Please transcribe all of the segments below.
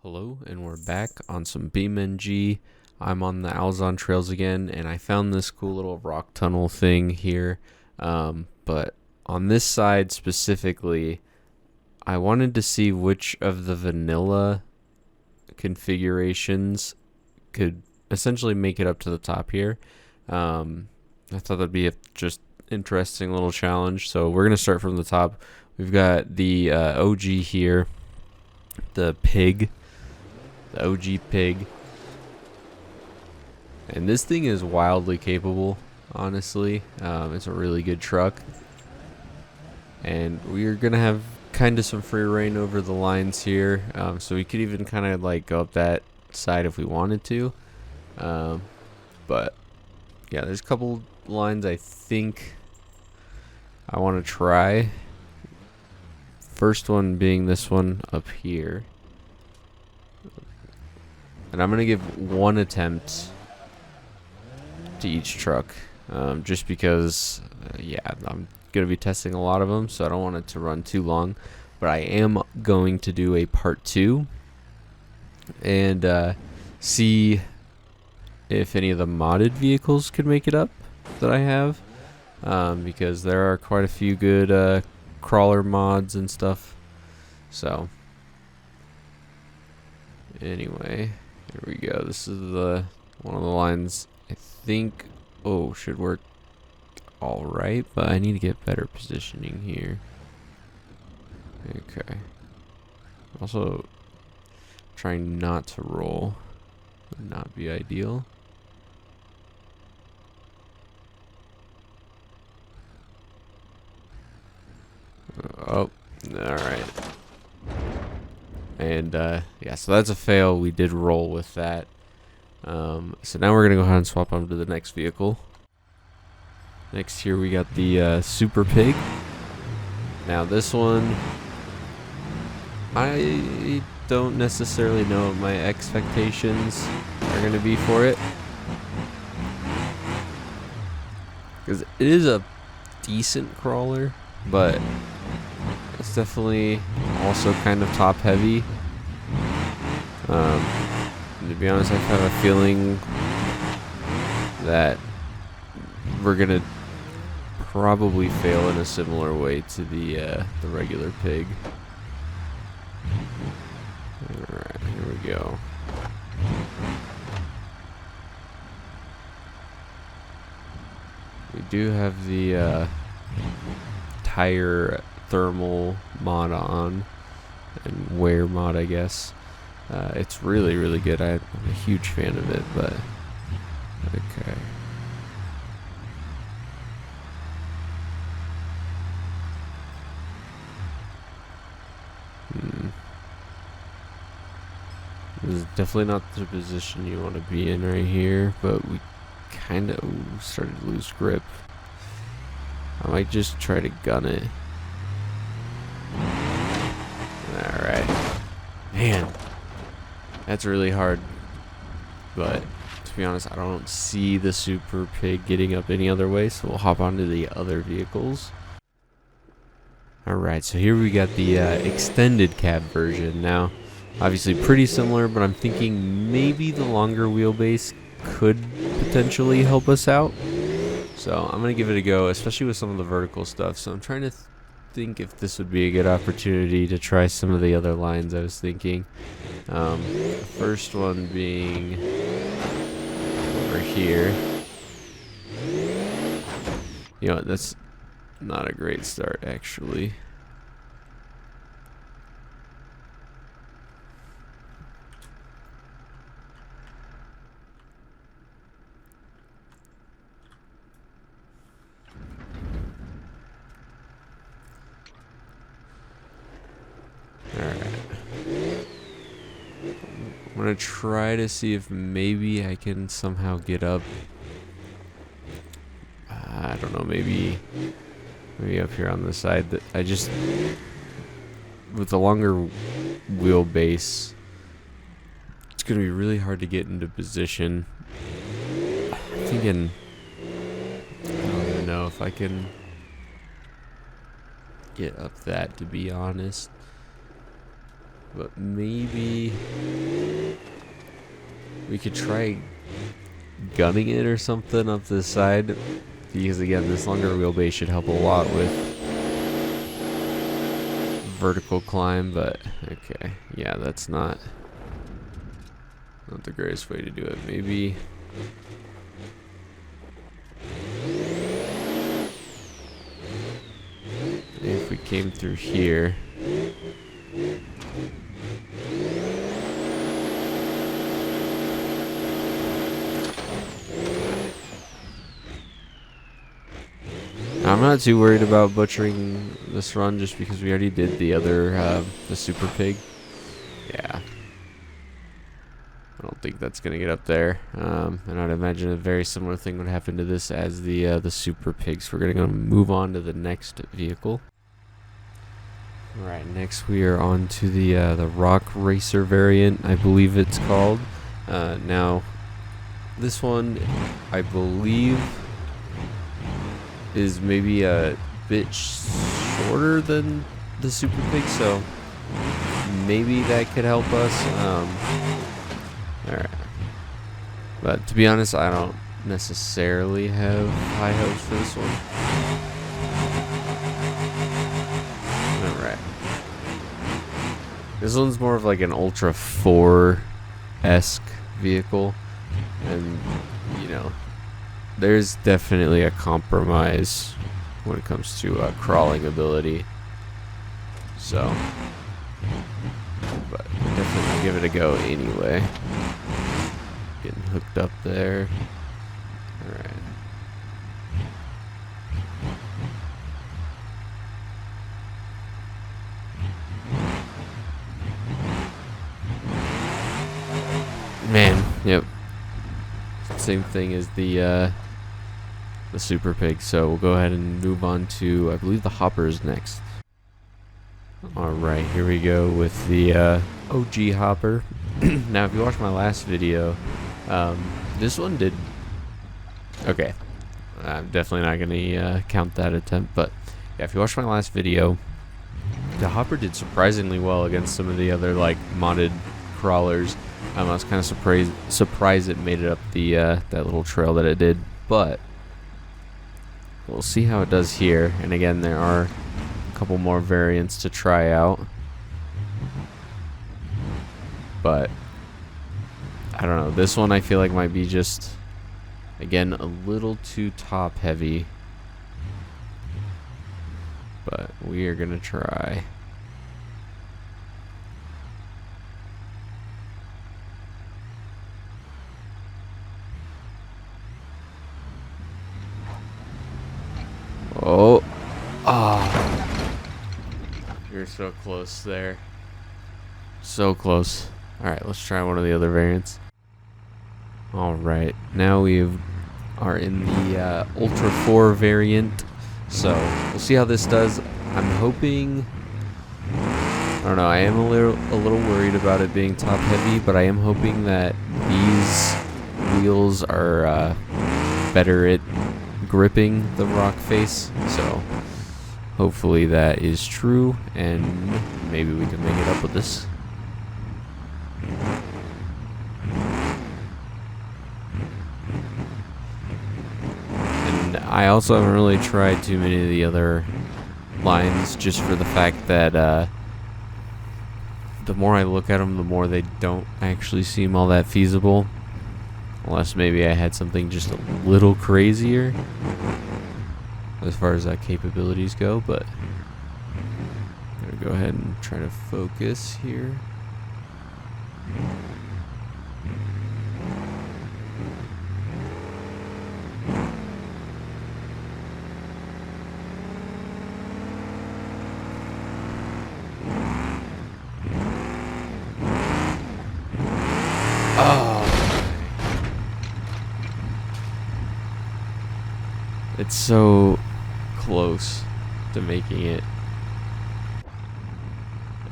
Hello, and we're back on some BeamNG. I'm on the Alzon trails again, and I found this cool little rock tunnel thing here. But on this side specifically, I wanted to see which of the vanilla configurations could essentially make it up to the top here. I thought that'd be a just interesting little challenge. So we're gonna start from the top. We've got the OG here, the pig. The OG pig. And this thing is wildly capable, honestly. It's a really good truck. And we're going to have kind of some free reign over the lines here. So we could even kind of like go up that side if we wanted to. But yeah, there's a couple lines I think I want to try. First one being this one up here. And I'm going to give one attempt to each truck, just because, yeah, I'm going to be testing a lot of them, so I don't want it to run too long. But I am going to do a part 2 and see if any of the modded vehicles could make it up that I have, because there are quite a few good crawler mods and stuff. So anyway, here we go. This is one of the lines I think should work all right, but I need to get better positioning here. Okay. Also trying not to roll would not be ideal. Oh, all right. And yeah, so that's a fail. We did roll with that. So now we're gonna go ahead and swap on to the next vehicle. Next here we got the Super Pig. Now this one, I don't necessarily know what my expectations are gonna be for it, because it is a decent crawler, but it's definitely also kind of top heavy. To be honest, I have a feeling that we're gonna probably fail in a similar way to the regular pig. Alright, here we go. We do have the tire thermal mod on, and wear mod, I guess. It's really good. I'm a huge fan of it, but okay. This is definitely not the position you want to be in right here, but we kind of started to lose grip. I might just try to gun it. Alright. Man, that's really hard. But to be honest, I don't see the Super Pig getting up any other way, so we'll hop onto the other vehicles. Alright, so here we got the extended cab version. Now, obviously pretty similar, but I'm thinking maybe the longer wheelbase could potentially help us out. So I'm going to give it a go, especially with some of the vertical stuff. So I'm trying to think if this would be a good opportunity to try some of the other lines I was thinking. First one being over here. You know, that's not a great start, actually. I'm gonna try to see if maybe I can somehow get up. I don't know, maybe up here on the side. That I just, with the longer wheelbase, it's gonna be really hard to get into position. I'm thinking, I don't even know if I can get up that, to be honest. But maybe We could try gunning it or something up the side, because again, this longer wheelbase should help a lot with vertical climb. But okay, yeah, that's not the greatest way to do it. Maybe if we came through here. I'm not too worried about butchering this run just because we already did the other, the Super Pig. Yeah. I don't think that's going to get up there. And I'd imagine a very similar thing would happen to this as the Super Pig. So we're going to move on to the next vehicle. Alright, next we are on to the Rock Racer variant, I believe it's called. Now, this one, I believe, is maybe a bit shorter than the Super Pig, so maybe that could help us. Alright. But to be honest, I don't necessarily have high hopes for this one. Alright. This one's more of like an Ultra 4-esque vehicle. And, you know, there's definitely a compromise when it comes to crawling ability. So, but definitely give it a go anyway. Getting hooked up there. Alright. Man, yep. Same thing as the Super Pig, so we'll go ahead and move on to, I believe, the Hoppers next. Alright, here we go with the OG Hopper. Now, if you watched my last video, this one did... Okay, I'm definitely not going to count that attempt, but yeah, if you watched my last video, the Hopper did surprisingly well against some of the other, like, modded crawlers. I was kind of surprised it made it up the that little trail that it did, but we'll see how it does here. And again, there are a couple more variants to try out, but I don't know. This one I feel like might be just, again, a little too top heavy, but we are gonna try. Oh, you're so close there. So close. Alright, let's try one of the other variants. Alright, now we are in the Ultra 4 variant. So, we'll see how this does. I'm hoping... I don't know, I am a little worried about it being top heavy, but I am hoping that these wheels are better at gripping the rock face, so hopefully that is true, and maybe we can make it up with this. And I also haven't really tried too many of the other lines, just for the fact that the more I look at them, the more they don't actually seem all that feasible. Unless maybe I had something just a little crazier as far as capabilities go, but I'm gonna go ahead and try to focus here. It's so close to making it.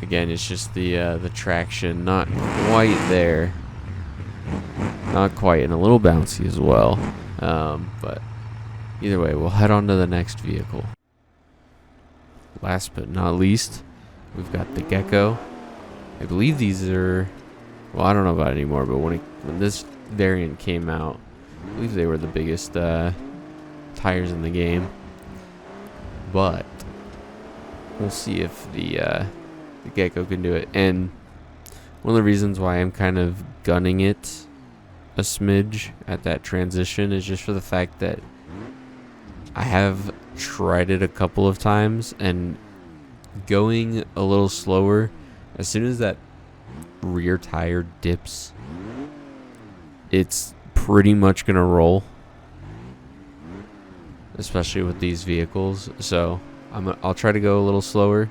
Again, it's just the traction not quite there. Not quite, and a little bouncy as well. But either way, we'll head on to the next vehicle. Last but not least, we've got the Gecko. I believe these are Well, I don't know about it anymore, but when this variant came out, I believe they were the biggest tires in the game. But we'll see if the Gecko can do it. And one of the reasons why I'm kind of gunning it a smidge at that transition is just for the fact that I have tried it a couple of times, and going a little slower, as soon as that rear tire dips, it's pretty much gonna roll, especially with these vehicles. So I'll try to go a little slower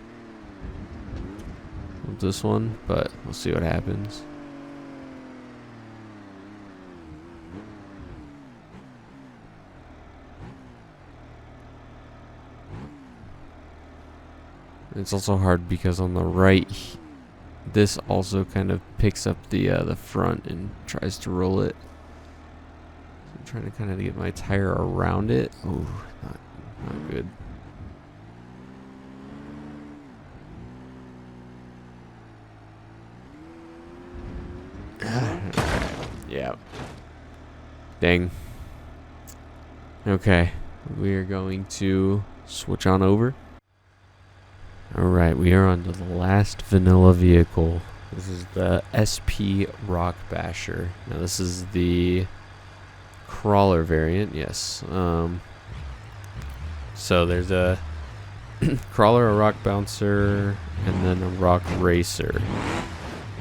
with this one, but we'll see what happens. It's also hard because on the right, this also kind of picks up the front and tries to roll it. So I'm trying to kind of get my tire around it. Oh, not good. Yeah. Dang. Okay, we are going to switch on over. Alright, we are on to the last vanilla vehicle. This is the SP Rock Basher. Now this is the crawler variant, yes. So there's a crawler, a rock bouncer, and then a rock racer.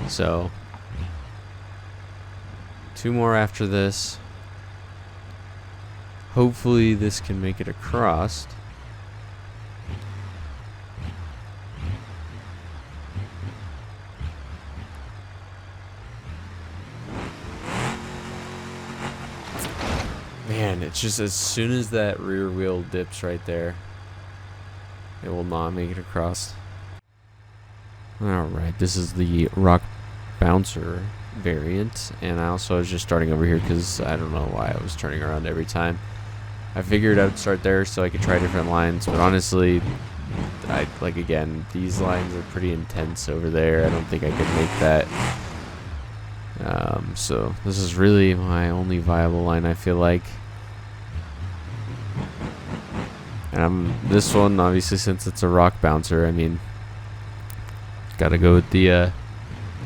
So 2 more after this. Hopefully this can make it across. Man, it's just as soon as that rear wheel dips right there, it will not make it across. Alright, this is the rock bouncer variant, and I also was just starting over here because I don't know why I was turning around every time. I figured I would start there so I could try different lines, but honestly, again, these lines are pretty intense over there. I don't think I could make that. So this is really my only viable line, I feel like. And this one, obviously, since it's a rock bouncer, I mean, gotta go with the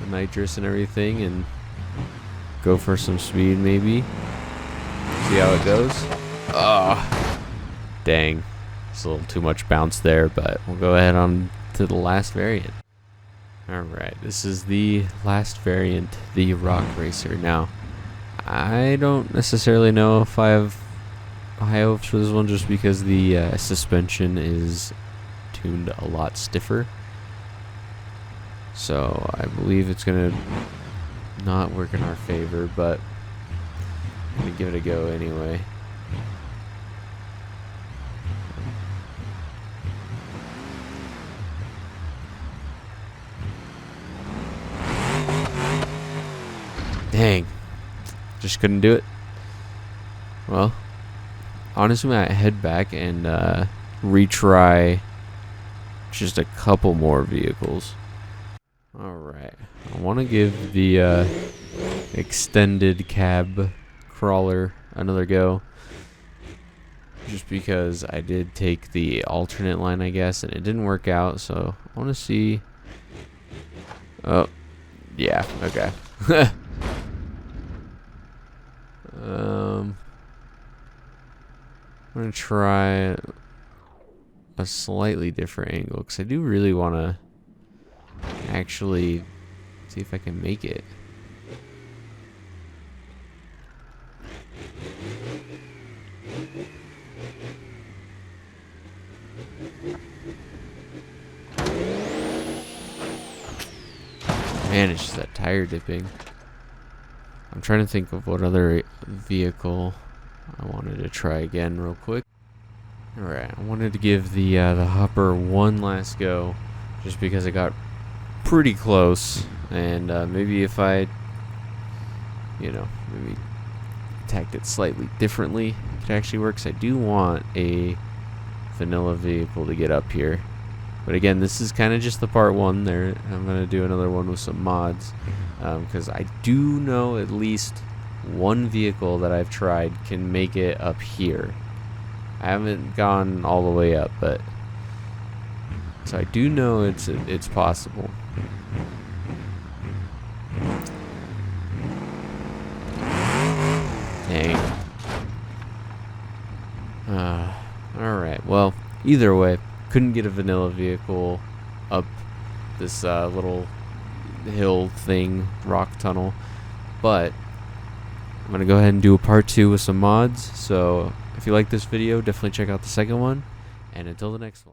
nitrous and everything and go for some speed, maybe. See how it goes. Oh, dang. It's a little too much bounce there, but we'll go ahead on to the last variant. Alright, this is the last variant, the Rock Racer. Now, I don't necessarily know if I have high hopes for this one just because the suspension is tuned a lot stiffer. So, I believe it's going to not work in our favor, but I'm going to give it a go anyway. Dang. Just couldn't do it. Well, honestly, I might head back and retry just a couple more vehicles. Alright. I want to give the extended cab crawler another go. Just because I did take the alternate line, I guess, and it didn't work out. So I want to see. Oh, yeah. Okay. I'm gonna try a slightly different angle because I do really want to actually see if I can make it. Man, it's just that tire dipping. I'm trying to think of what other vehicle I wanted to try again real quick. Alright, I wanted to give the hopper one last go just because it got pretty close, and maybe if I, maybe attacked it slightly differently, it actually works. I do want a vanilla vehicle to get up here. But again, this is kind of just the part one there. I'm going to do another one with some mods, because I do know at least one vehicle that I've tried can make it up here. I haven't gone all the way up, but so I do know it's possible. Dang. Alright, well, either way, couldn't get a vanilla vehicle up this little hill thing, rock tunnel, but I'm going to go ahead and do a part 2 with some mods. So if you like this video, definitely check out the second one, and until the next one.